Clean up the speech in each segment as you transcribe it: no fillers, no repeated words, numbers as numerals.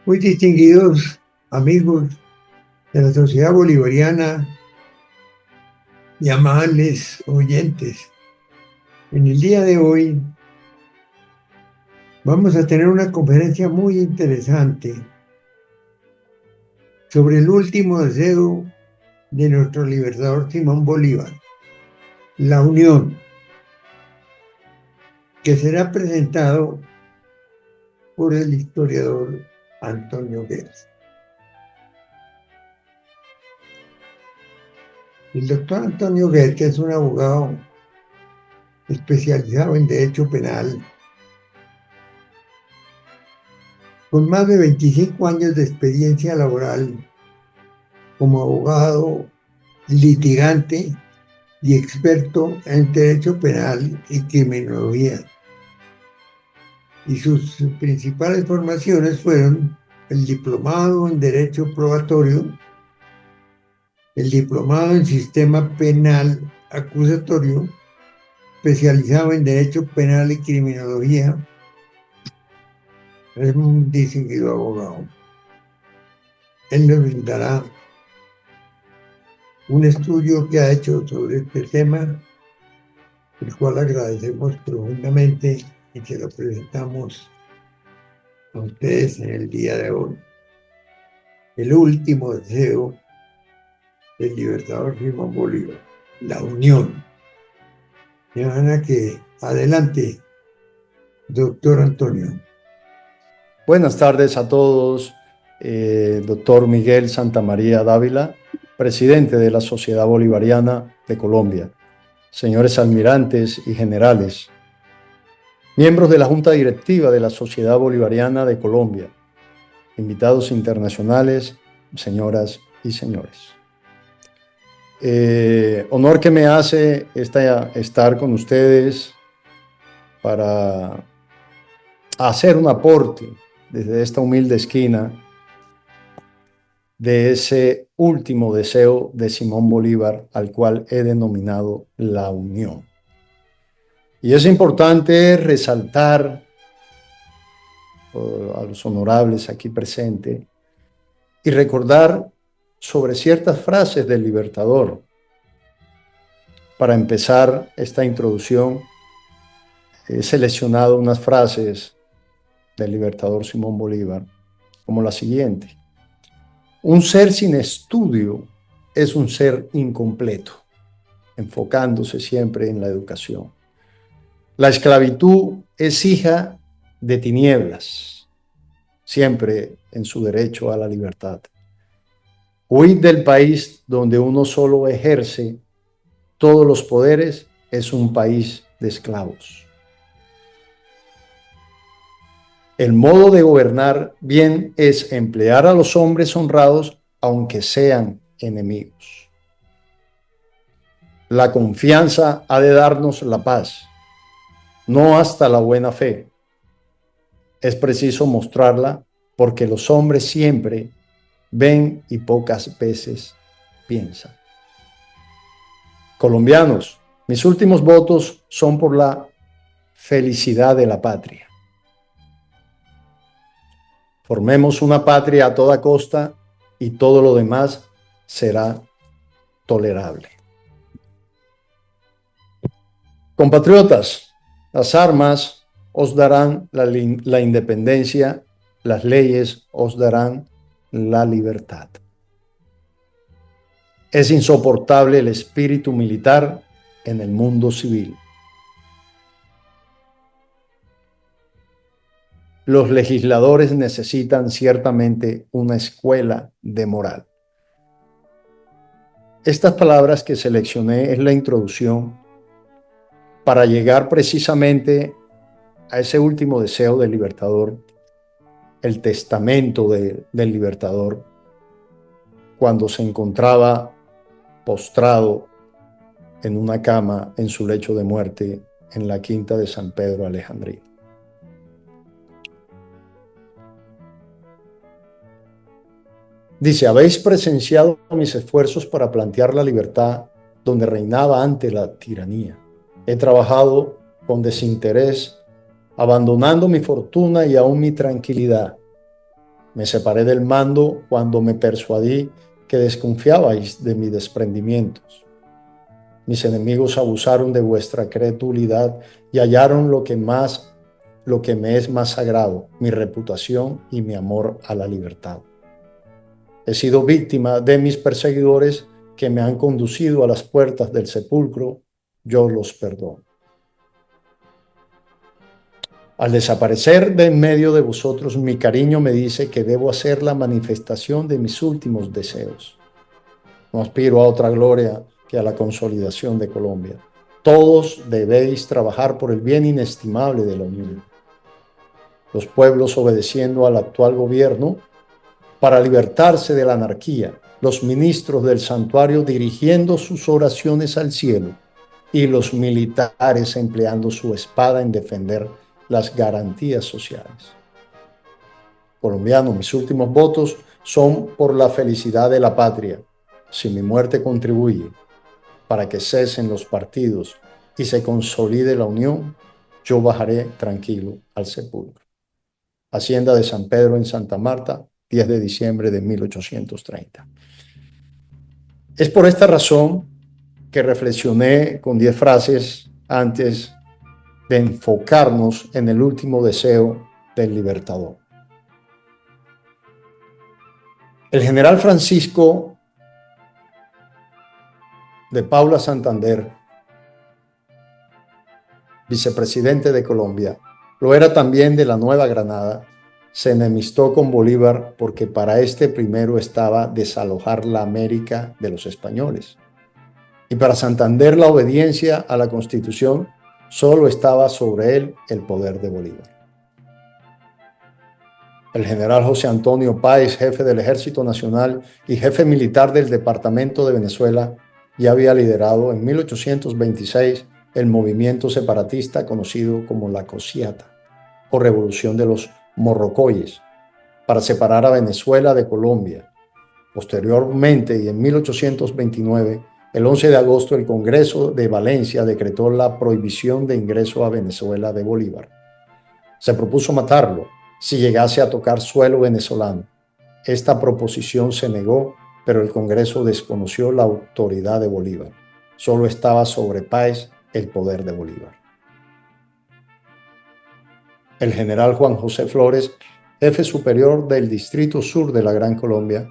Muy distinguidos amigos de la Sociedad Bolivariana y amables oyentes, en el día de hoy vamos a tener una conferencia muy interesante sobre el último deseo de nuestro libertador Simón Bolívar, la unión, que será presentado por el historiador Antonio Gers. El doctor Antonio Gers, que es un abogado especializado en derecho penal, con más de 25 años de experiencia laboral como abogado, litigante y experto en derecho penal y criminología. Y sus principales formaciones fueron el diplomado en Derecho Probatorio, el diplomado en Sistema Penal Acusatorio, especializado en Derecho Penal y Criminología. Es un distinguido abogado. Él nos brindará un estudio que ha hecho sobre este tema, el cual agradecemos profundamente y que lo presentamos a ustedes en el día de hoy. El último deseo del libertador Simón Bolívar, la unión. De manera que adelante, doctor Antonio. Buenas tardes a todos, doctor Miguel Santamaría Dávila, presidente de la Sociedad Bolivariana de Colombia, señores almirantes y generales, miembros de la Junta Directiva de la Sociedad Bolivariana de Colombia, invitados internacionales, señoras y señores. Honor que me hace estar con ustedes para hacer un aporte desde esta humilde esquina de ese último deseo de Simón Bolívar, al cual he denominado la unión. Y es importante resaltar a los honorables aquí presentes y recordar sobre ciertas frases del Libertador. Para empezar esta introducción, he seleccionado unas frases del Libertador Simón Bolívar, como la siguiente: un ser sin estudio es un ser incompleto, enfocándose siempre en la educación. La esclavitud es hija de tinieblas, siempre en su derecho a la libertad. Huir del país donde uno solo ejerce todos los poderes es un país de esclavos. El modo de gobernar bien es emplear a los hombres honrados aunque sean enemigos. La confianza ha de darnos la paz, no hasta la buena fe. Es preciso mostrarla porque los hombres siempre ven y pocas veces piensan. Colombianos, mis últimos votos son por la felicidad de la patria. Formemos una patria a toda costa y todo lo demás será tolerable. Compatriotas, las armas os darán la independencia, las leyes os darán la libertad. Es insoportable el espíritu militar en el mundo civil. Los legisladores necesitan ciertamente una escuela de moral. Estas palabras que seleccioné es la introducción para llegar precisamente a ese último deseo del Libertador, el testamento del Libertador, cuando se encontraba postrado en una cama en su lecho de muerte en la quinta de San Pedro Alejandrino. Dice: habéis presenciado mis esfuerzos para plantear la libertad donde reinaba antes la tiranía. He trabajado con desinterés, abandonando mi fortuna y aún mi tranquilidad. Me separé del mando cuando me persuadí que desconfiabais de mis desprendimientos. Mis enemigos abusaron de vuestra credulidad y hallaron lo que me es más sagrado, mi reputación y mi amor a la libertad. He sido víctima de mis perseguidores que me han conducido a las puertas del sepulcro. Yo los perdono. Al desaparecer de en medio de vosotros, mi cariño me dice que debo hacer la manifestación de mis últimos deseos. No aspiro a otra gloria que a la consolidación de Colombia. Todos debéis trabajar por el bien inestimable de la Unión. Los pueblos obedeciendo al actual gobierno para libertarse de la anarquía, los ministros del santuario dirigiendo sus oraciones al cielo y los militares empleando su espada en defender las garantías sociales. Colombiano, mis últimos votos son por la felicidad de la patria. Si mi muerte contribuye para que cesen los partidos y se consolide la unión, yo bajaré tranquilo al sepulcro. Hacienda de San Pedro en Santa Marta, 10 de diciembre de 1830. Es por esta razón que reflexioné con 10 frases antes de enfocarnos en el último deseo del libertador. El general Francisco de Paula Santander, vicepresidente de Colombia, lo era también de la Nueva Granada, se enemistó con Bolívar porque para este primero estaba desalojar la América de los españoles. Y para Santander la obediencia a la Constitución solo estaba sobre él el poder de Bolívar. El general José Antonio Páez, jefe del Ejército Nacional y jefe militar del Departamento de Venezuela, ya había liderado en 1826 el movimiento separatista conocido como la Cociata o Revolución de los Morrocoyes, para separar a Venezuela de Colombia. Posteriormente, y en 1829, el 11 de agosto, el Congreso de Valencia decretó la prohibición de ingreso a Venezuela de Bolívar. Se propuso matarlo si llegase a tocar suelo venezolano. Esta proposición se negó, pero el Congreso desconoció la autoridad de Bolívar. Solo estaba sobre Páez el poder de Bolívar. El general Juan José Flores, jefe superior del Distrito Sur de la Gran Colombia,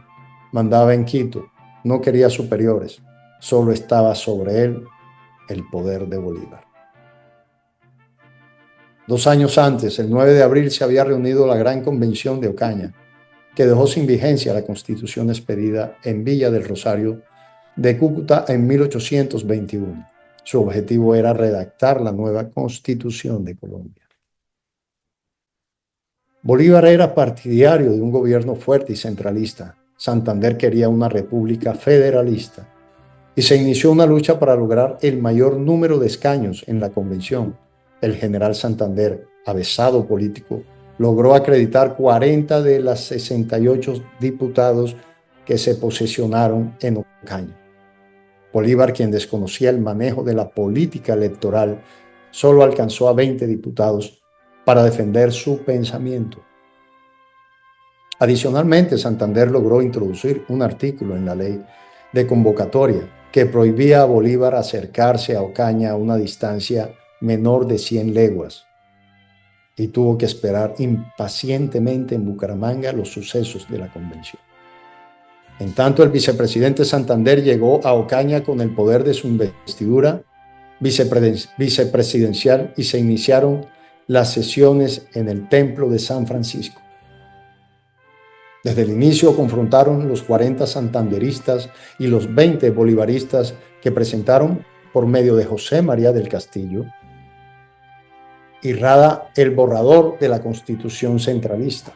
mandaba en Quito, no quería superiores, solo estaba sobre él el poder de Bolívar. 2 años antes, el 9 de abril, se había reunido la Gran Convención de Ocaña, que dejó sin vigencia la Constitución expedida en Villa del Rosario de Cúcuta en 1821. Su objetivo era redactar la nueva Constitución de Colombia. Bolívar era partidario de un gobierno fuerte y centralista. Santander quería una república federalista y se inició una lucha para lograr el mayor número de escaños en la convención. El general Santander, avesado político, logró acreditar 40 de las 68 diputados que se posesionaron en Ocaña. Bolívar, quien desconocía el manejo de la política electoral, solo alcanzó a 20 diputados para defender su pensamiento. Adicionalmente, Santander logró introducir un artículo en la ley de convocatoria que prohibía a Bolívar acercarse a Ocaña a una distancia menor de 100 leguas y tuvo que esperar impacientemente en Bucaramanga los sucesos de la convención. En tanto, el vicepresidente Santander llegó a Ocaña con el poder de su investidura vicepresidencial y se iniciaron las sesiones en el Templo de San Francisco. Desde el inicio confrontaron los 40 santanderistas y los 20 bolivaristas que presentaron por medio de José María del Castillo y Rada el borrador de la Constitución centralista.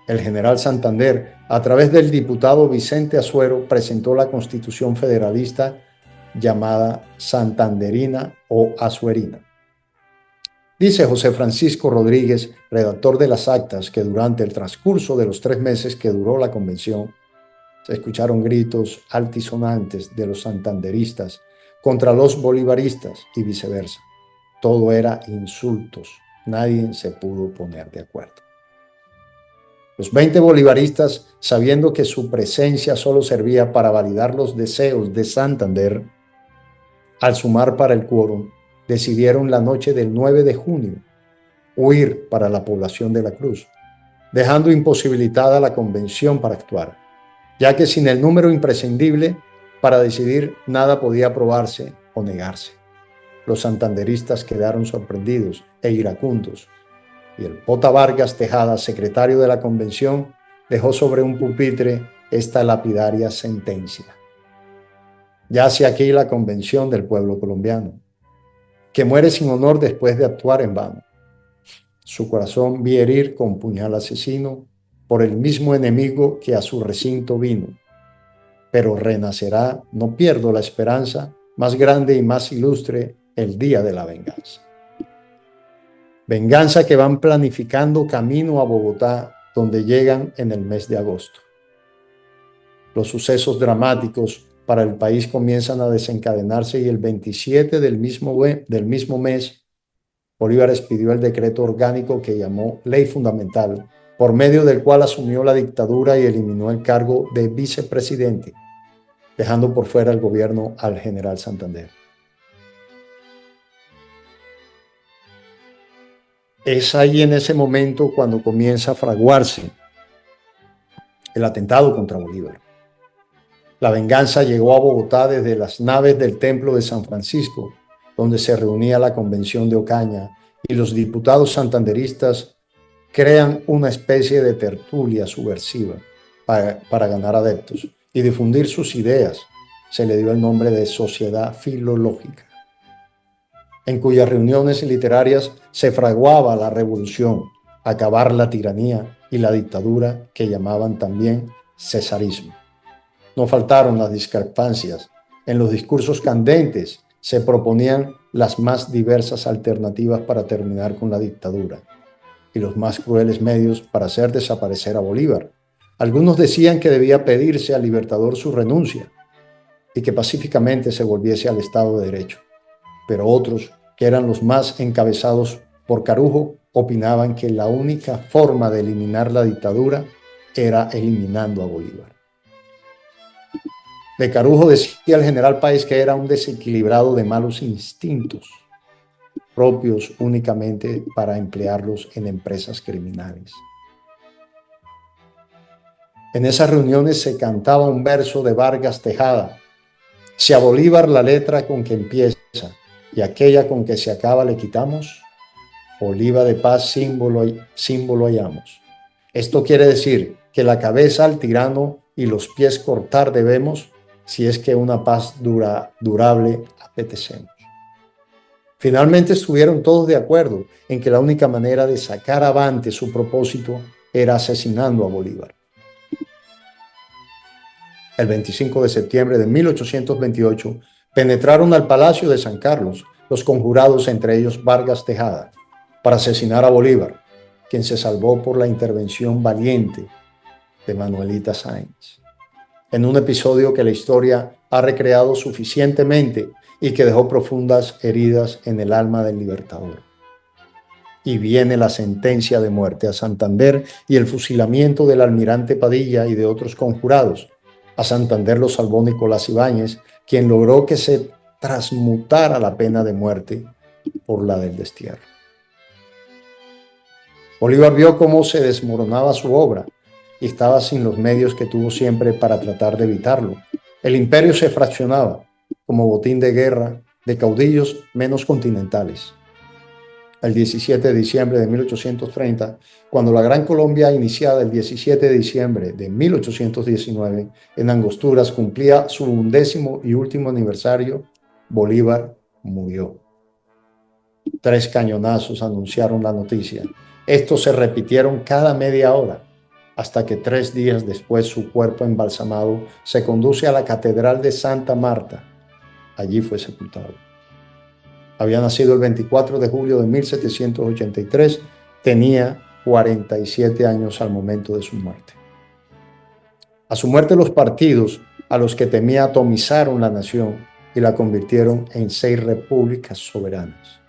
El general Santander, a través del diputado Vicente Azuero, presentó la Constitución federalista llamada Santanderina o Azuerina. Dice José Francisco Rodríguez, redactor de las actas, que durante el transcurso de los 3 meses que duró la convención, se escucharon gritos altisonantes de los santanderistas contra los bolivaristas y viceversa. Todo era insultos, nadie se pudo poner de acuerdo. Los 20 bolivaristas, sabiendo que su presencia solo servía para validar los deseos de Santander, al sumar para el quórum, decidieron la noche del 9 de junio huir para la población de la Cruz, dejando imposibilitada la convención para actuar, ya que sin el número imprescindible para decidir nada podía aprobarse o negarse. Los santanderistas quedaron sorprendidos e iracundos, y el Pota Vargas Tejada, secretario de la convención, dejó sobre un pupitre esta lapidaria sentencia. Yace aquí la convención del pueblo colombiano, que muere sin honor después de actuar en vano. Su corazón vi herir con puñal asesino por el mismo enemigo que a su recinto vino. Pero renacerá, no pierdo la esperanza, más grande y más ilustre el día de la venganza. Venganza que van planificando camino a Bogotá, donde llegan en el mes de agosto. Los sucesos dramáticos para el país comienzan a desencadenarse y el 27 del mismo mes, Bolívar expidió el decreto orgánico que llamó Ley Fundamental, por medio del cual asumió la dictadura y eliminó el cargo de vicepresidente, dejando por fuera el gobierno al general Santander. Es ahí en ese momento cuando comienza a fraguarse el atentado contra Bolívar. La venganza llegó a Bogotá desde las naves del Templo de San Francisco, donde se reunía la Convención de Ocaña, y los diputados santanderistas crean una especie de tertulia subversiva para ganar adeptos y difundir sus ideas. Se le dio el nombre de Sociedad Filológica, en cuyas reuniones literarias se fraguaba la revolución, acabar la tiranía y la dictadura que llamaban también cesarismo. No faltaron las discrepancias. En los discursos candentes se proponían las más diversas alternativas para terminar con la dictadura y los más crueles medios para hacer desaparecer a Bolívar. Algunos decían que debía pedirse al libertador su renuncia y que pacíficamente se volviese al Estado de Derecho. Pero otros, que eran los más encabezados por Carujo, opinaban que la única forma de eliminar la dictadura era eliminando a Bolívar. De Carujo decía el general Páez que era un desequilibrado de malos instintos, propios únicamente para emplearlos en empresas criminales. En esas reuniones se cantaba un verso de Vargas Tejada: si a Bolívar la letra con que empieza y aquella con que se acaba le quitamos, oliva de paz símbolo hallamos. Esto quiere decir que la cabeza al tirano y los pies cortar debemos, si es que una paz durable apetecemos. Finalmente estuvieron todos de acuerdo en que la única manera de sacar avante su propósito era asesinando a Bolívar. El 25 de septiembre de 1828 penetraron al Palacio de San Carlos los conjurados, entre ellos Vargas Tejada, para asesinar a Bolívar, quien se salvó por la intervención valiente de Manuelita Sáenz, en un episodio que la historia ha recreado suficientemente y que dejó profundas heridas en el alma del libertador. Y viene la sentencia de muerte a Santander y el fusilamiento del almirante Padilla y de otros conjurados. A Santander lo salvó Nicolás Ibáñez, quien logró que se transmutara la pena de muerte por la del destierro. Bolívar vio cómo se desmoronaba su obra y estaba sin los medios que tuvo siempre para tratar de evitarlo. El imperio se fraccionaba como botín de guerra de caudillos menos continentales. El 17 de diciembre de 1830, cuando la Gran Colombia, iniciada el 17 de diciembre de 1819, en Angosturas cumplía su 11º y último aniversario, Bolívar murió. 3 cañonazos anunciaron la noticia. Estos se repitieron cada media hora, hasta que 3 días después su cuerpo embalsamado se conduce a la Catedral de Santa Marta. Allí fue sepultado. Había nacido el 24 de julio de 1783, tenía 47 años al momento de su muerte. A su muerte, los partidos a los que temía atomizaron la nación y la convirtieron en 6 repúblicas soberanas.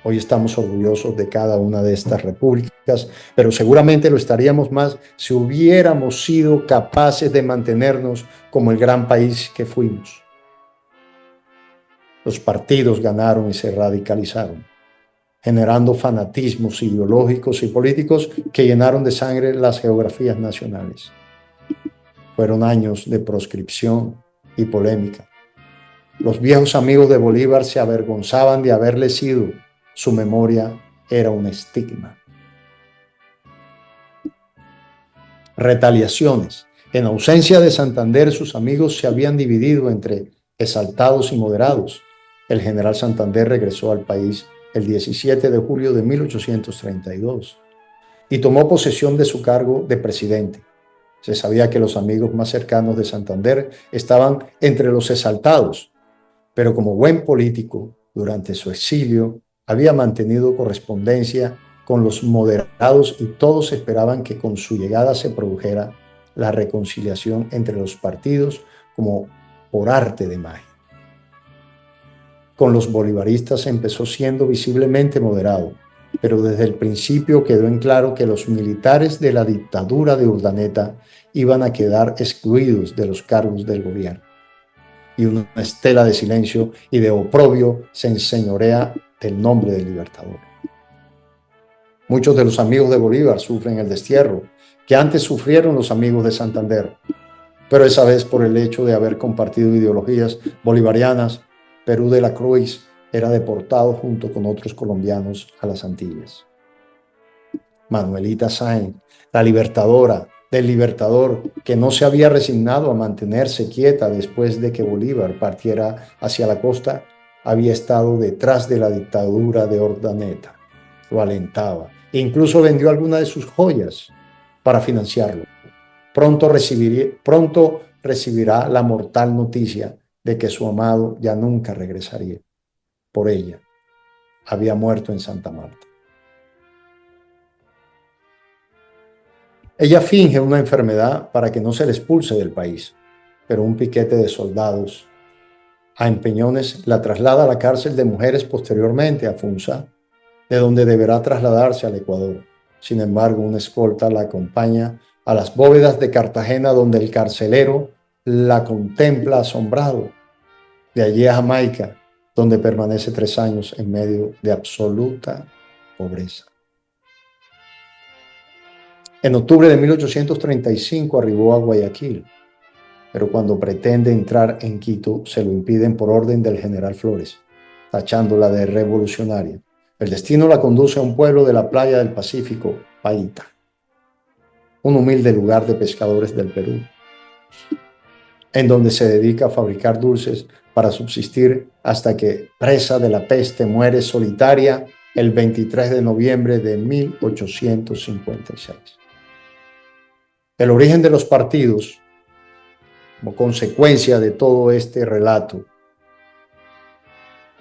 Hoy estamos orgullosos de cada una de estas repúblicas, pero seguramente lo estaríamos más si hubiéramos sido capaces de mantenernos como el gran país que fuimos. Los partidos ganaron y se radicalizaron, generando fanatismos ideológicos y políticos que llenaron de sangre las geografías nacionales. Fueron años de proscripción y polémica. Los viejos amigos de Bolívar se avergonzaban de haberle sido. Su memoria era un estigma. Retaliaciones. En ausencia de Santander, sus amigos se habían dividido entre exaltados y moderados. El general Santander regresó al país el 17 de julio de 1832 y tomó posesión de su cargo de presidente. Se sabía que los amigos más cercanos de Santander estaban entre los exaltados, pero como buen político, durante su exilio, había mantenido correspondencia con los moderados y todos esperaban que con su llegada se produjera la reconciliación entre los partidos como por arte de magia. Con los bolivaristas empezó siendo visiblemente moderado, pero desde el principio quedó en claro que los militares de la dictadura de Urdaneta iban a quedar excluidos de los cargos del gobierno. Y una estela de silencio y de oprobio se enseñorea del nombre del libertador. Muchos de los amigos de Bolívar sufren el destierro que antes sufrieron los amigos de Santander, pero esa vez por el hecho de haber compartido ideologías bolivarianas. Perú de la Cruz era deportado junto con otros colombianos a las Antillas. Manuelita Sáenz, la libertadora del libertador, que no se había resignado a mantenerse quieta después de que Bolívar partiera hacia la costa, había estado detrás de la dictadura de Urdaneta. Lo alentaba e incluso vendió algunas de sus joyas para financiarlo. Pronto recibirá la mortal noticia de que su amado ya nunca regresaría. Por ella, había muerto en Santa Marta. Ella finge una enfermedad para que no se le expulse del país, pero un piquete de soldados a empeñones la traslada a la cárcel de mujeres, posteriormente a Funza, de donde deberá trasladarse al Ecuador. Sin embargo, una escolta la acompaña a las bóvedas de Cartagena, donde el carcelero la contempla asombrado. De allí a Jamaica, donde permanece 3 años en medio de absoluta pobreza. En octubre de 1835 arribó a Guayaquil, pero cuando pretende entrar en Quito se lo impiden por orden del general Flores, tachándola de revolucionaria. El destino la conduce a un pueblo de la playa del Pacífico, Paita, un humilde lugar de pescadores del Perú, en donde se dedica a fabricar dulces para subsistir hasta que, presa de la peste, muere solitaria el 23 de noviembre de 1856. El origen de los partidos, como consecuencia de todo este relato,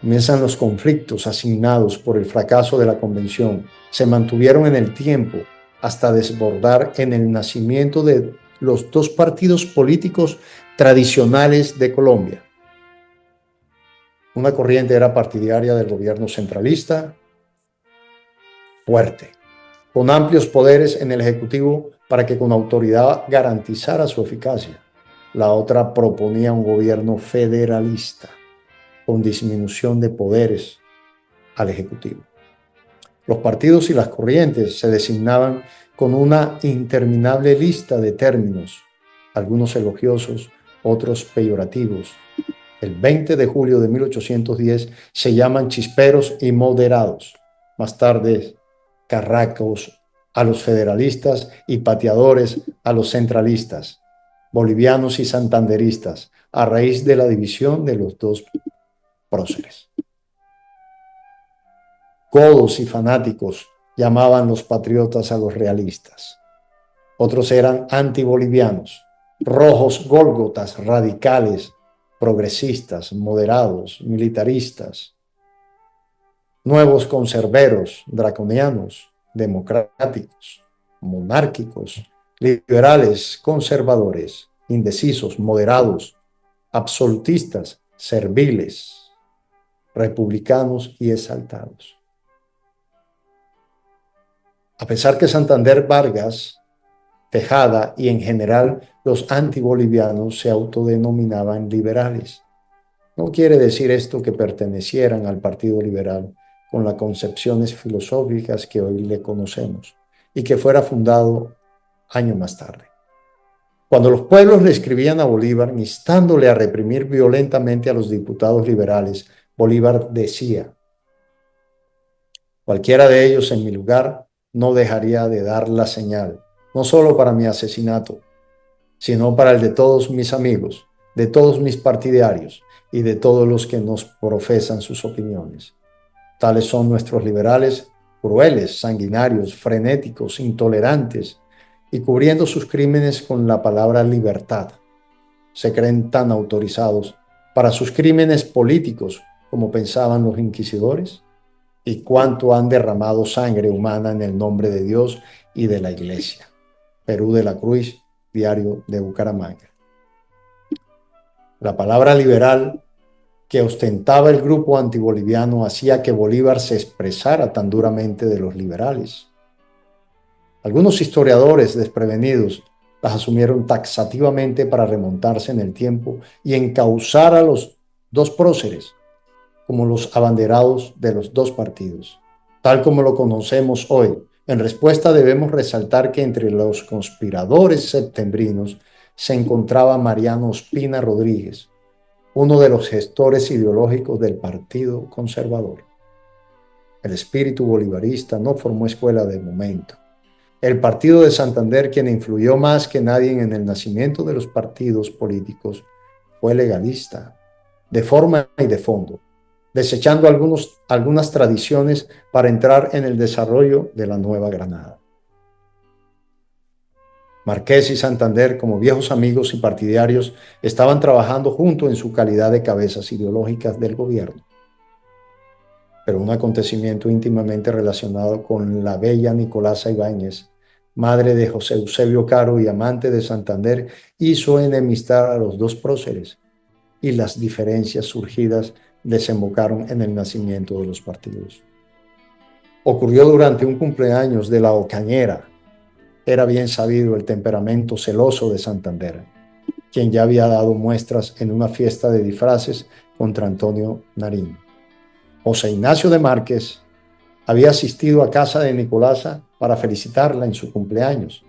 comienzan los conflictos asignados por el fracaso de la convención. Se mantuvieron en el tiempo hasta desbordar en el nacimiento de los 2 partidos políticos tradicionales de Colombia. Una corriente era partidaria del gobierno centralista, fuerte, con amplios poderes en el Ejecutivo para que con autoridad garantizara su eficacia. La otra proponía un gobierno federalista, con disminución de poderes al Ejecutivo. Los partidos y las corrientes se designaban con una interminable lista de términos, algunos elogiosos, otros peyorativos. El 20 de julio de 1810 se llaman chisperos y moderados. Más tarde, carracos a los federalistas y pateadores a los centralistas, bolivianos y santanderistas, a raíz de la división de los 2 próceres. Codos y fanáticos llamaban los patriotas a los realistas. Otros eran antibolivianos, rojos gólgotas, radicales, progresistas, moderados, militaristas, nuevos conserveros, draconianos, democráticos, monárquicos, liberales, conservadores, indecisos, moderados, absolutistas, serviles, republicanos y exaltados. A pesar que Santander, Vargas, Tejada y en general los antibolivianos se autodenominaban liberales. No quiere decir esto que pertenecieran al Partido Liberal con las concepciones filosóficas que hoy le conocemos y que fuera fundado años más tarde. Cuando los pueblos le escribían a Bolívar instándole a reprimir violentamente a los diputados liberales, Bolívar decía: cualquiera de ellos en mi lugar no dejaría de dar la señal, no solo para mi asesinato, sino para el de todos mis amigos, de todos mis partidarios y de todos los que nos profesan sus opiniones. Tales son nuestros liberales, crueles, sanguinarios, frenéticos, intolerantes, y cubriendo sus crímenes con la palabra libertad. Se creen tan autorizados para sus crímenes políticos como pensaban los inquisidores, y cuánto han derramado sangre humana en el nombre de Dios y de la Iglesia. Perú de la Cruz, Diario de Bucaramanga. La palabra liberal que ostentaba el grupo antiboliviano hacía que Bolívar se expresara tan duramente de los liberales. Algunos historiadores desprevenidos las asumieron taxativamente para remontarse en el tiempo y encauzar a los dos próceres como los abanderados de los dos partidos, tal como lo conocemos hoy. En respuesta debemos resaltar que entre los conspiradores septembrinos se encontraba Mariano Ospina Rodríguez, uno de los gestores ideológicos del Partido Conservador. El espíritu bolivarista no formó escuela de momento. El Partido de Santander, quien influyó más que nadie en el nacimiento de los partidos políticos, fue legalista, de forma y de fondo, desechando algunas tradiciones para entrar en el desarrollo de la Nueva Granada. Marqués y Santander, como viejos amigos y partidarios, estaban trabajando juntos en su calidad de cabezas ideológicas del gobierno. Pero un acontecimiento íntimamente relacionado con la bella Nicolasa Ibáñez, madre de José Eusebio Caro y amante de Santander, hizo enemistar a los dos próceres, y las diferencias surgidas desembocaron en el nacimiento de los partidos. Ocurrió durante un cumpleaños de la Ocañera. Era bien sabido el temperamento celoso de Santander, quien ya había dado muestras en una fiesta de disfraces contra Antonio Nariño. José Ignacio de Márquez había asistido a casa de Nicolasa para felicitarla en su cumpleaños.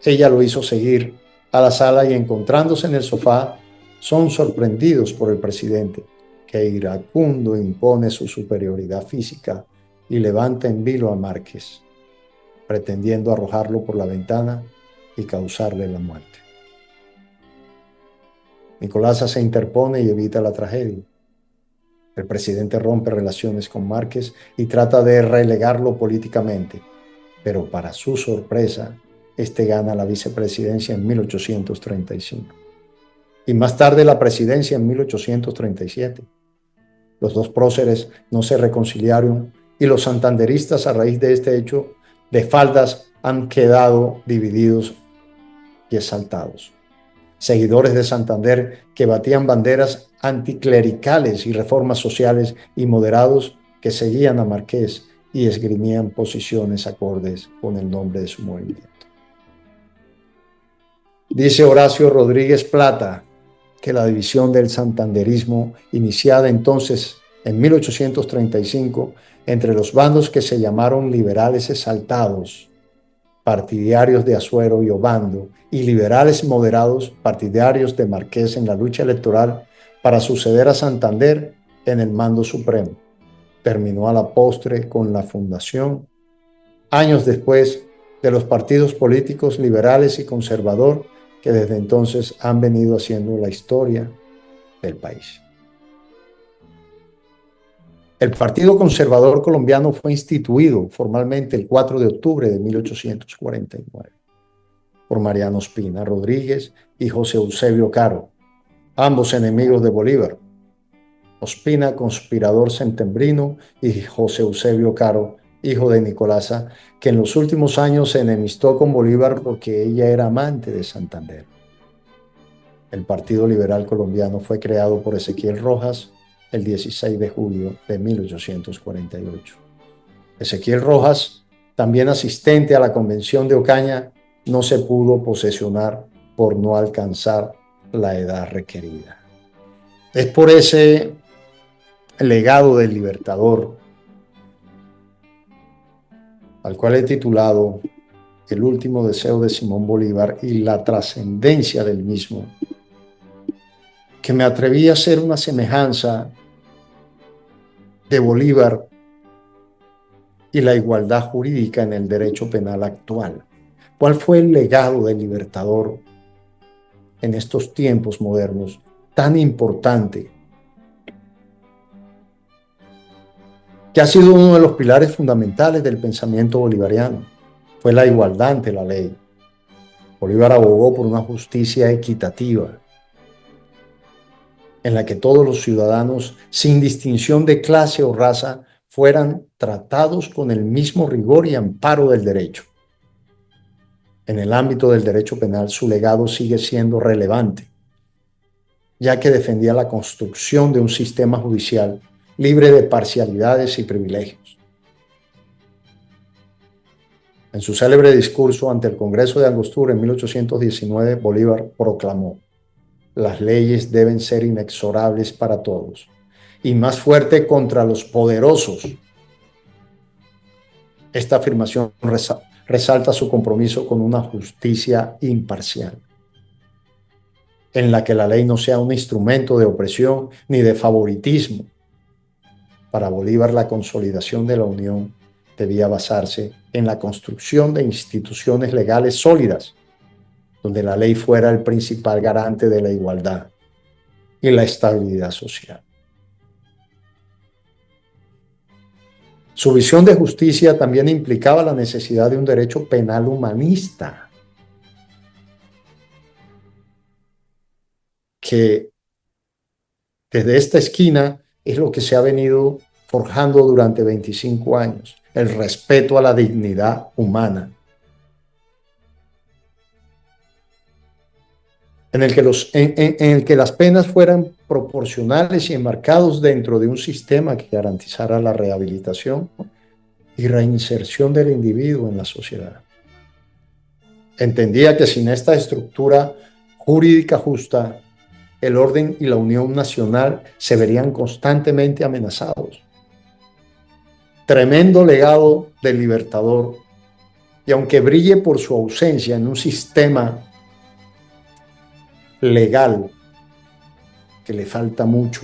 Ella lo hizo seguir a la sala y, encontrándose en el sofá, son sorprendidos por el presidente, que iracundo impone su superioridad física y levanta en vilo a Márquez, pretendiendo arrojarlo por la ventana y causarle la muerte. Nicolasa se interpone y evita la tragedia. El presidente rompe relaciones con Márquez y trata de relegarlo políticamente, pero para su sorpresa, este gana la vicepresidencia en 1835 y más tarde la presidencia en 1837. Los dos próceres no se reconciliaron y los santanderistas, a raíz de este hecho de faldas, han quedado divididos y exaltados. Seguidores de Santander que batían banderas anticlericales y reformas sociales, y moderados que seguían a Marqués y esgrimían posiciones acordes con el nombre de su movimiento. Dice Horacio Rodríguez Plata que la división del santanderismo, iniciada entonces en 1835 entre los bandos que se llamaron liberales exaltados, partidarios de Azuero y Obando, y liberales moderados, partidarios de Marqués en la lucha electoral para suceder a Santander en el mando supremo, terminó a la postre con la fundación, años después, de los partidos políticos liberales y conservador que desde entonces han venido haciendo la historia del país. El Partido Conservador Colombiano fue instituido formalmente el 4 de octubre de 1849 por Mariano Ospina Rodríguez y José Eusebio Caro, ambos enemigos de Bolívar. Ospina, conspirador septembrino, y José Eusebio Caro, hijo de Nicolasa, que en los últimos años se enemistó con Bolívar porque ella era amante de Santander. El Partido Liberal Colombiano fue creado por Ezequiel Rojas el 16 de julio de 1848. Ezequiel Rojas también asistente a la Convención de Ocaña, no se pudo posesionar por no alcanzar la edad requerida. Es por ese legado del Libertador, al cual he titulado El último deseo de Simón Bolívar y la trascendencia del mismo, que me atreví a hacer una semejanza de Bolívar y la igualdad jurídica en el derecho penal actual. ¿Cuál fue el legado del Libertador en estos tiempos modernos tan importante, que ha sido uno de los pilares fundamentales del pensamiento bolivariano? Fue la igualdad ante la ley. Bolívar abogó por una justicia equitativa, en la que todos los ciudadanos, sin distinción de clase o raza, fueran tratados con el mismo rigor y amparo del derecho. En el ámbito del derecho penal, su legado sigue siendo relevante, ya que defendía la construcción de un sistema judicial libre de parcialidades y privilegios. En su célebre discurso ante el Congreso de Angostura en 1819, Bolívar proclamó: las leyes deben ser inexorables para todos y más fuerte contra los poderosos. Esta afirmación resalta su compromiso con una justicia imparcial, en la que la ley no sea un instrumento de opresión ni de favoritismo. Para Bolívar, la consolidación de la Unión debía basarse en la construcción de instituciones legales sólidas, donde la ley fuera el principal garante de la igualdad y la estabilidad social. Su visión de justicia también implicaba la necesidad de un derecho penal humanista, que desde esta esquina es lo que se ha venido forjando durante 25 años, el respeto a la dignidad humana, en el que las penas fueran proporcionales y enmarcados dentro de un sistema que garantizara la rehabilitación y reinserción del individuo en la sociedad. Entendía que sin esta estructura jurídica justa, el orden y la unión nacional se verían constantemente amenazados. Tremendo legado del Libertador, y aunque brille por su ausencia en un sistema legal que le falta mucho,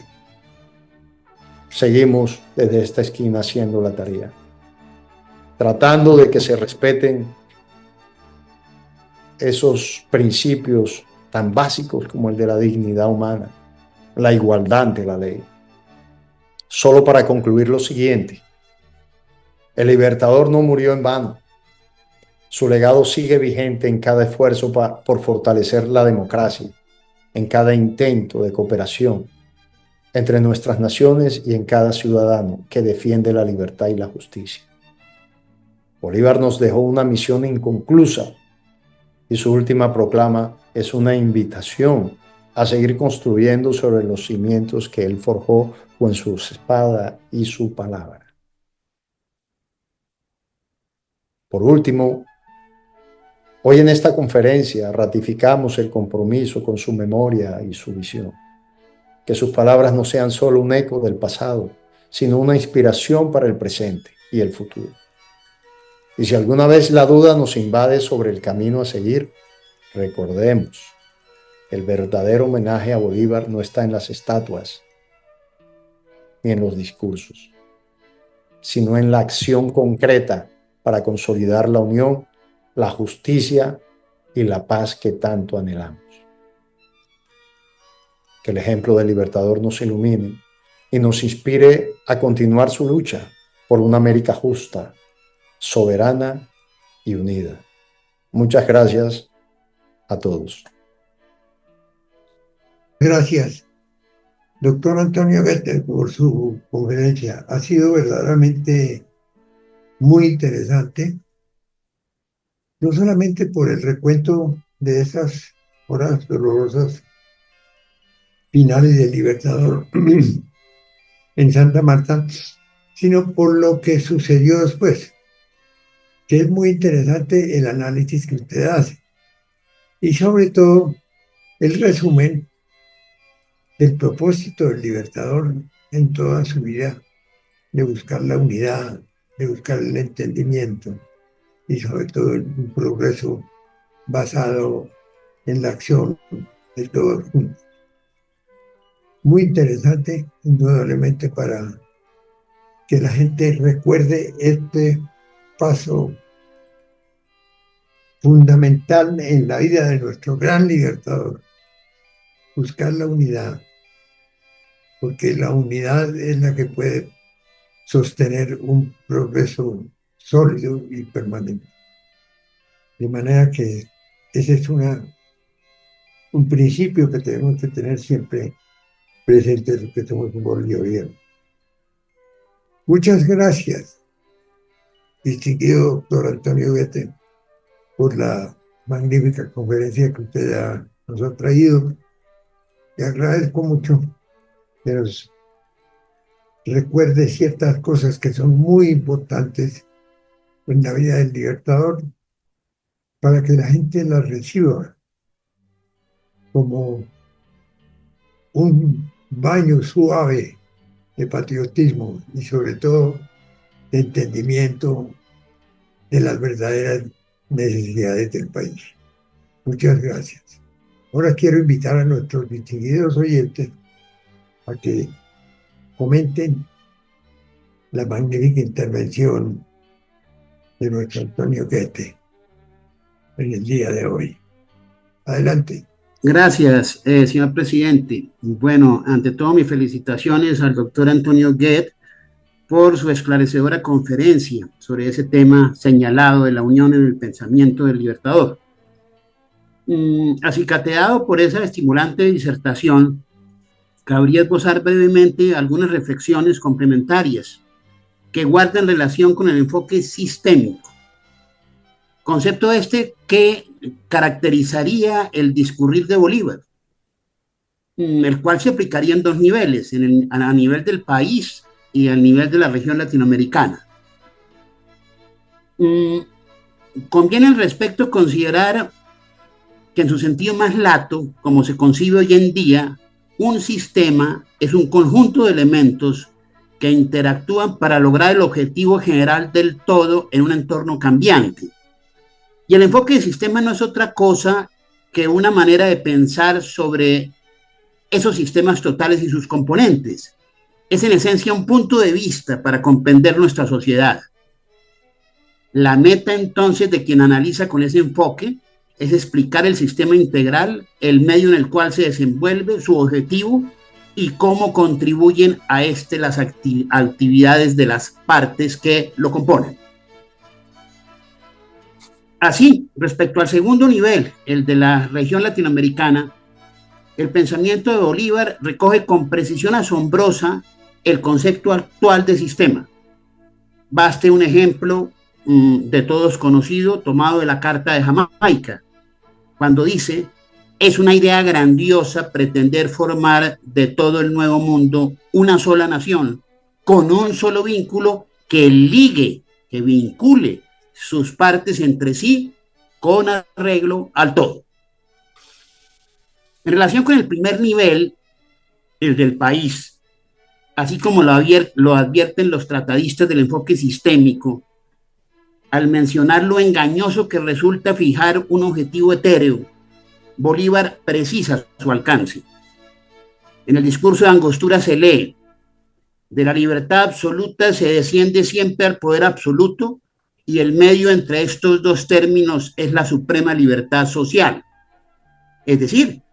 seguimos desde esta esquina haciendo la tarea, tratando de que se respeten esos principios tan básicos como el de la dignidad humana, la igualdad ante la ley. Solo para concluir lo siguiente: el Libertador no murió en vano. Su legado sigue vigente en cada esfuerzo por fortalecer la democracia, en cada intento de cooperación entre nuestras naciones y en cada ciudadano que defiende la libertad y la justicia. Bolívar nos dejó una misión inconclusa, y su última proclama es una invitación a seguir construyendo sobre los cimientos que él forjó con su espada y su palabra. Por último, hoy en esta conferencia ratificamos el compromiso con su memoria y su visión. Que sus palabras no sean solo un eco del pasado, sino una inspiración para el presente y el futuro. Y si alguna vez la duda nos invade sobre el camino a seguir, recordemos: el verdadero homenaje a Bolívar no está en las estatuas ni en los discursos, sino en la acción concreta para consolidar la unión, la justicia y la paz que tanto anhelamos. Que el ejemplo del Libertador nos ilumine y nos inspire a continuar su lucha por una América justa, soberana y unida. Muchas gracias a todos. Gracias, doctor Antonio Guetter, por su conferencia. Ha sido verdaderamente muy interesante, no solamente por el recuento de esas horas dolorosas finales del Libertador en Santa Marta, sino por lo que sucedió después, que es muy interesante el análisis que usted hace y sobre todo el resumen del propósito del Libertador en toda su vida, de buscar la unidad, de buscar el entendimiento y sobre todo un progreso basado en la acción de todos juntos. Muy interesante, indudablemente, para que la gente recuerde este paso fundamental en la vida de nuestro gran libertador, buscar la unidad, porque la unidad es la que puede sostener un progreso sólido y permanente. De manera que ese es un principio que tenemos que tener siempre presente los que somos un boliviano. Muchas gracias, distinguido doctor Antonio Guete, por la magnífica conferencia que usted nos ha traído. Le agradezco mucho que nos recuerde ciertas cosas que son muy importantes en la vida del Libertador para que la gente las reciba como un baño suave de patriotismo y sobre todo de entendimiento de las verdaderas necesidades del país. Muchas gracias. Ahora quiero invitar a nuestros distinguidos oyentes a que comenten la magnífica intervención de nuestro Antonio Guete en el día de hoy. Adelante. Gracias, señor presidente. Bueno, ante todo, mis felicitaciones al doctor Antonio Guete por su esclarecedora conferencia sobre ese tema señalado de la unión en el pensamiento del Libertador. Acicateado por esa estimulante disertación, cabría esbozar brevemente algunas reflexiones complementarias que guardan relación con el enfoque sistémico. Concepto este que caracterizaría el discurrir de Bolívar, el cual se aplicaría en dos niveles, a nivel del país y al nivel de la región latinoamericana. Conviene al respecto considerar que en su sentido más lato, como se concibe hoy en día, un sistema es un conjunto de elementos que interactúan para lograr el objetivo general del todo en un entorno cambiante. Y el enfoque de sistema no es otra cosa que una manera de pensar sobre esos sistemas totales y sus componentes. Es en esencia un punto de vista para comprender nuestra sociedad. La meta entonces de quien analiza con ese enfoque es explicar el sistema integral, el medio en el cual se desenvuelve, su objetivo y cómo contribuyen a las actividades de las partes que lo componen. Así, respecto al segundo nivel, el de la región latinoamericana, el pensamiento de Bolívar recoge con precisión asombrosa el concepto actual de sistema. Baste un ejemplo de todos conocido, tomado de la Carta de Jamaica, cuando dice: es una idea grandiosa pretender formar de todo el nuevo mundo una sola nación, con un solo vínculo que ligue, que vincule sus partes entre sí con arreglo al todo. En relación con el primer nivel, el del país, así como lo advierten los tratadistas del enfoque sistémico, al mencionar lo engañoso que resulta fijar un objetivo etéreo, Bolívar precisa su alcance. En el discurso de Angostura se lee: de la libertad absoluta se desciende siempre al poder absoluto, y el medio entre estos dos términos es la suprema libertad social. Es decir,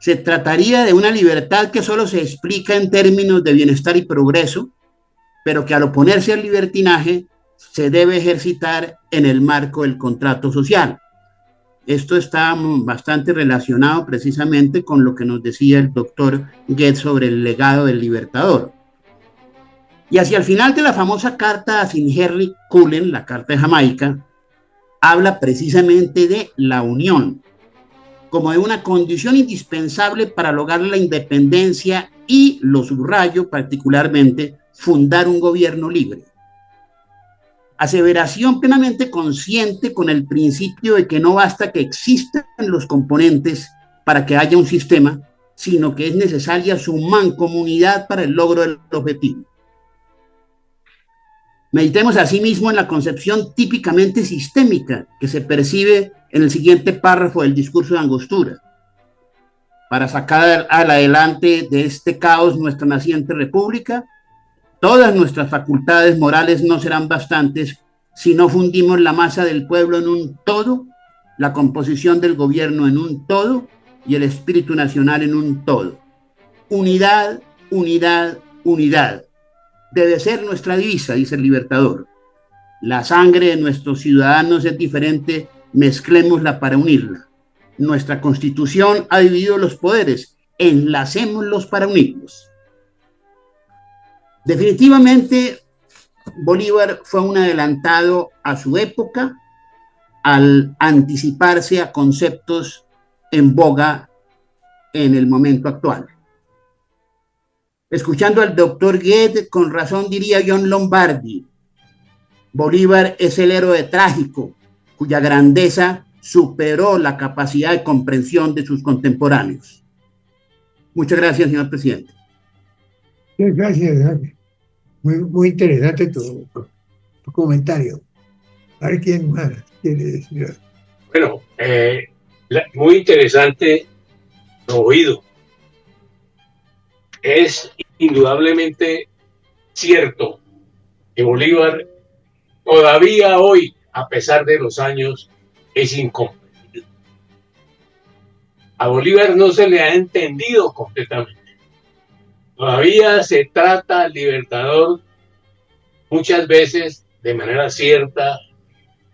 se trataría de una libertad que solo se explica en términos de bienestar y progreso, pero que al oponerse al libertinaje se debe ejercitar en el marco del contrato social. Esto está bastante relacionado precisamente con lo que nos decía el doctor Guete sobre el legado del Libertador. Y hacia el final de la famosa carta a Sir Henry Cullen, la Carta de Jamaica, habla precisamente de la unión como de una condición indispensable para lograr la independencia y, lo subrayo particularmente, fundar un gobierno libre. aseveración plenamente consciente con el principio de que no basta que existan los componentes para que haya un sistema, sino que es necesaria su mancomunidad para el logro del objetivo. Meditemos asimismo en la concepción típicamente sistémica que se percibe en el siguiente párrafo del discurso de Angostura. Para sacar adelante de este caos nuestra naciente república, todas nuestras facultades morales no serán bastantes si no fundimos la masa del pueblo en un todo, la composición del gobierno en un todo y el espíritu nacional en un todo. Unidad, unidad, unidad. Debe ser nuestra divisa, dice el Libertador. La sangre de nuestros ciudadanos es diferente, mezclémosla para unirla. Nuestra Constitución ha dividido los poderes, enlacémoslos para unirlos. Definitivamente, Bolívar fue un adelantado a su época al anticiparse a conceptos en boga en el momento actual. Escuchando al doctor Goethe, con razón diría John Lombardi, Bolívar es el héroe trágico cuya grandeza superó la capacidad de comprensión de sus contemporáneos. Muchas gracias, señor presidente. Gracias. Muy interesante tu comentario. A ver quién más quiere decir. Bueno, muy interesante lo oído. Es indudablemente cierto que Bolívar todavía hoy, a pesar de los años, es incomprendido. A Bolívar no se le ha entendido completamente. Todavía se trata al Libertador muchas veces de manera cierta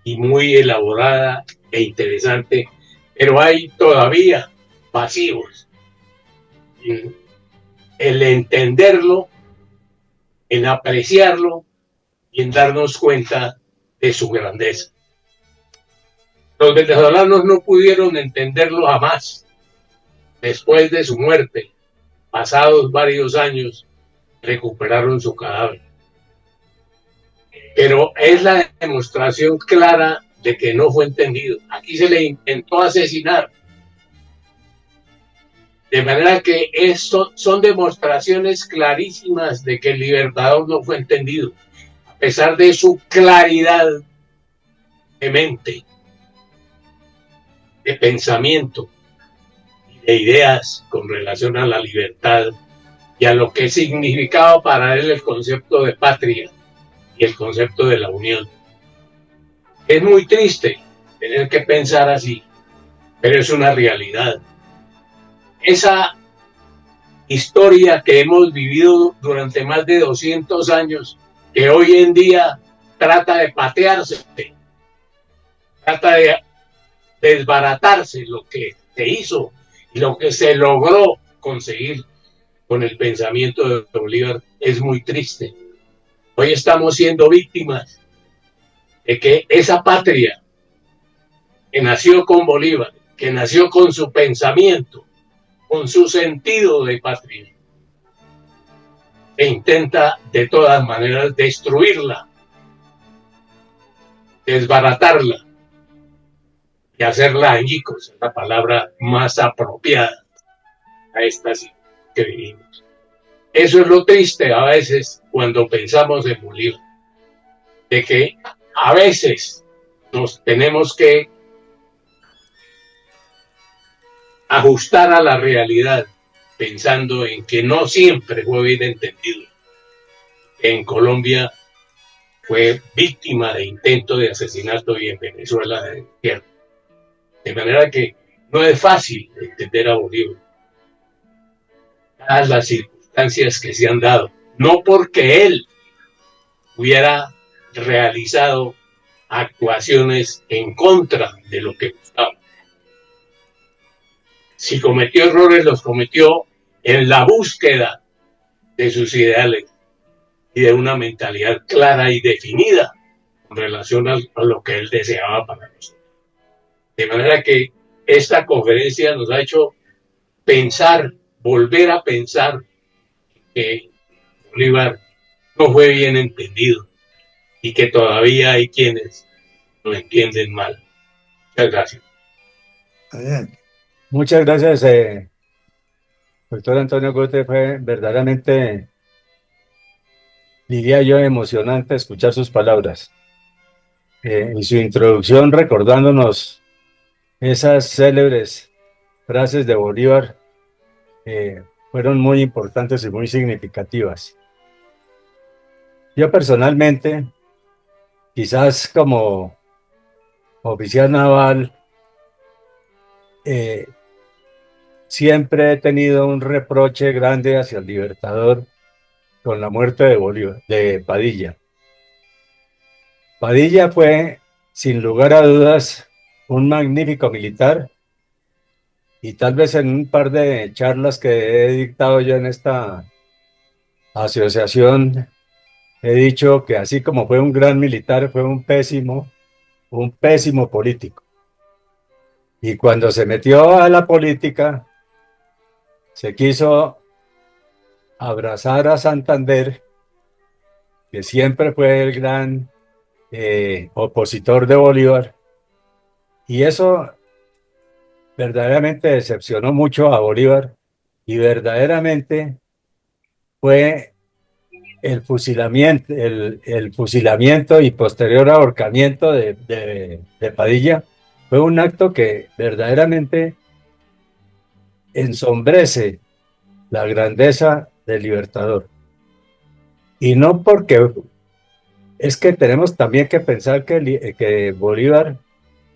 y muy elaborada e interesante, pero hay todavía vacíos en el entenderlo, en apreciarlo y en darnos cuenta de su grandeza. Los venezolanos no pudieron entenderlo jamás. Después de su muerte, pasados varios años, recuperaron su cadáver. Pero es la demostración clara de que no fue entendido. Aquí se le intentó asesinar. De manera que esto son demostraciones clarísimas de que el Libertador no fue entendido, a pesar de su claridad de mente, de pensamiento y de ideas con relación a la libertad y a lo que significaba para él el concepto de patria y el concepto de la unión. Es muy triste tener que pensar así, pero es una realidad. Esa historia que hemos vivido durante más de 200 años, que hoy en día trata de patearse, trata de desbaratarse lo que se hizo y lo que se logró conseguir con el pensamiento de Bolívar, es muy triste. Hoy estamos siendo víctimas de que esa patria que nació con Bolívar, que nació con su pensamiento, con su sentido de patria, e intenta de todas maneras destruirla, desbaratarla y hacerla añicos, es la palabra más apropiada a esta situación que vivimos. Eso es lo triste a veces cuando pensamos en Bolívar, de que a veces nos tenemos que ajustar a la realidad, pensando en que no siempre fue bien entendido. En Colombia fue víctima de intento de asesinato y en Venezuela de destierro. De manera que no es fácil entender a Bolívar. Dadas las circunstancias que se han dado, no porque él hubiera realizado actuaciones en contra de lo que buscaba. Si cometió errores, los cometió en la búsqueda de sus ideales y de una mentalidad clara y definida en relación a lo que él deseaba para nosotros. De manera que esta conferencia nos ha hecho pensar, volver a pensar que Bolívar no fue bien entendido y que todavía hay quienes lo entienden mal. Muchas gracias. Adelante. Muchas gracias, doctor Antonio Gute. Fue verdaderamente, diría yo, emocionante escuchar sus palabras. Y su introducción recordándonos esas célebres frases de Bolívar fueron muy importantes y muy significativas. Yo personalmente, quizás como oficial naval, siempre he tenido un reproche grande hacia el Libertador con la muerte de Bolívar, de Padilla. Padilla fue, sin lugar a dudas, un magnífico militar, y tal vez en un par de charlas que he dictado yo en esta asociación, he dicho que así como fue un gran militar, fue un pésimo político. Y cuando se metió a la política, se quiso abrazar a Santander, que siempre fue el gran opositor de Bolívar, y eso verdaderamente decepcionó mucho a Bolívar, y verdaderamente fue el fusilamiento y posterior ahorcamiento de Padilla. Fue un acto que verdaderamente ensombrece la grandeza del Libertador. Y no porque es que tenemos también que pensar que Bolívar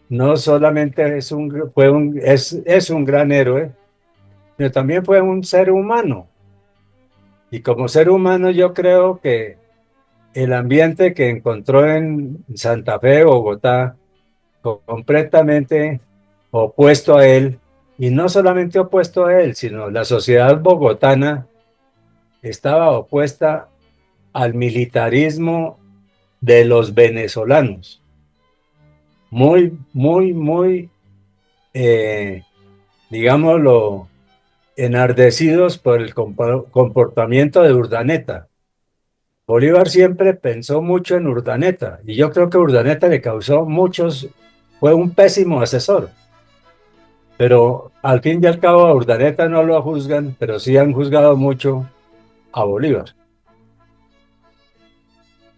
no solamente es un gran héroe, pero también fue un ser humano. Y como ser humano yo creo que el ambiente que encontró en Santa Fe, Bogotá, completamente opuesto a él, y no solamente opuesto a él, sino la sociedad bogotana estaba opuesta al militarismo de los venezolanos, muy, digámoslo, enardecidos por el comportamiento de Urdaneta. Bolívar siempre pensó mucho en Urdaneta, y yo creo que Urdaneta le causó fue un pésimo asesor. Pero al fin y al cabo a Urdaneta no lo juzgan, pero sí han juzgado mucho a Bolívar.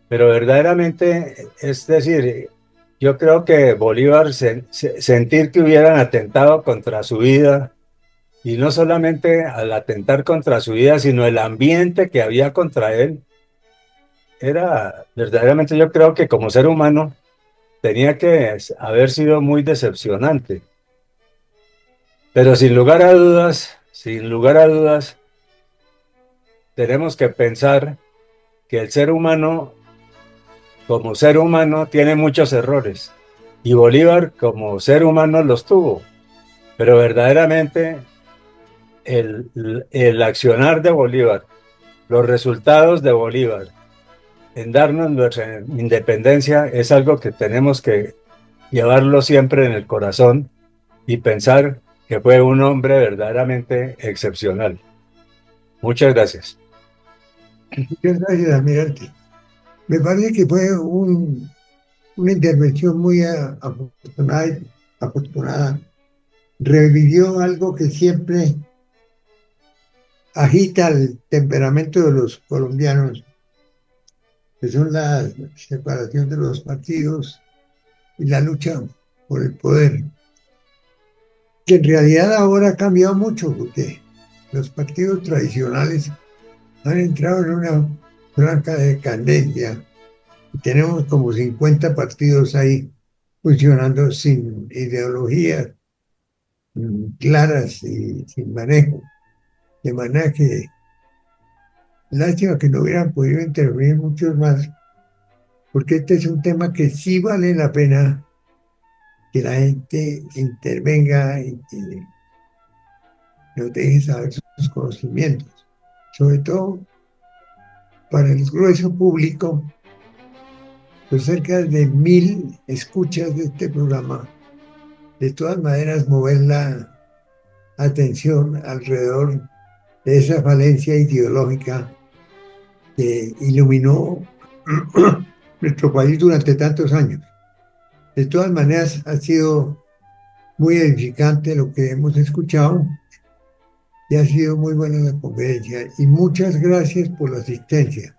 Pero verdaderamente, es decir, yo creo que Bolívar sentir que hubieran atentado contra su vida, y no solamente al atentar contra su vida, sino el ambiente que había contra él, era verdaderamente, yo creo que como ser humano tenía que haber sido muy decepcionante. Pero sin lugar a dudas, tenemos que pensar que el ser humano, como ser humano, tiene muchos errores. Y Bolívar, como ser humano, los tuvo. Pero verdaderamente, el accionar de Bolívar, los resultados de Bolívar en darnos nuestra independencia, es algo que tenemos que llevarlo siempre en el corazón y pensar que fue un hombre verdaderamente excepcional. Muchas gracias. Muchas gracias, almirante. Me parece que fue una intervención muy afortunada. Revivió algo que siempre agita el temperamento de los colombianos, que son la separación de los partidos y la lucha por el poder, que en realidad ahora ha cambiado mucho, porque los partidos tradicionales han entrado en una franca decadencia y tenemos como 50 partidos ahí funcionando sin ideologías claras y sin manejo, de manera que lástima que no hubieran podido intervenir muchos más, porque este es un tema que sí vale la pena que la gente intervenga y que nos deje saber sus conocimientos, sobre todo para el grueso público. Pues cerca de 1000 escuchas de este programa, de todas maneras mover la atención alrededor de esa falencia ideológica que iluminó nuestro país durante tantos años. De todas maneras, ha sido muy edificante lo que hemos escuchado y ha sido muy buena la conferencia. Y muchas gracias por la asistencia.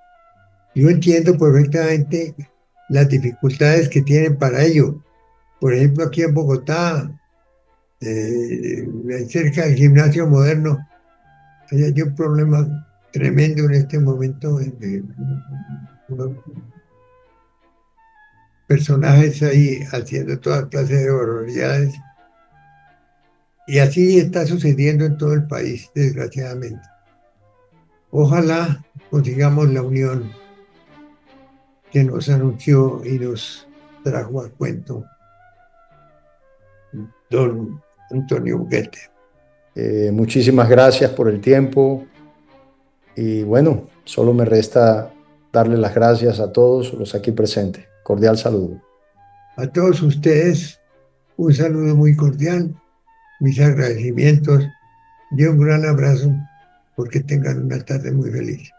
Yo entiendo perfectamente las dificultades que tienen para ello. Por ejemplo, aquí en Bogotá, cerca del gimnasio moderno, hay un problema tremendo en este momento. Unos personajes ahí haciendo toda clase de barbaridades. Y así está sucediendo en todo el país, desgraciadamente. Ojalá consigamos la unión que nos anunció y nos trajo a cuento don Antonio Huguete. Muchísimas gracias por el tiempo y bueno, solo me resta darle las gracias a todos los aquí presentes. Cordial saludo. A todos ustedes, un saludo muy cordial, mis agradecimientos y un gran abrazo porque tengan una tarde muy feliz.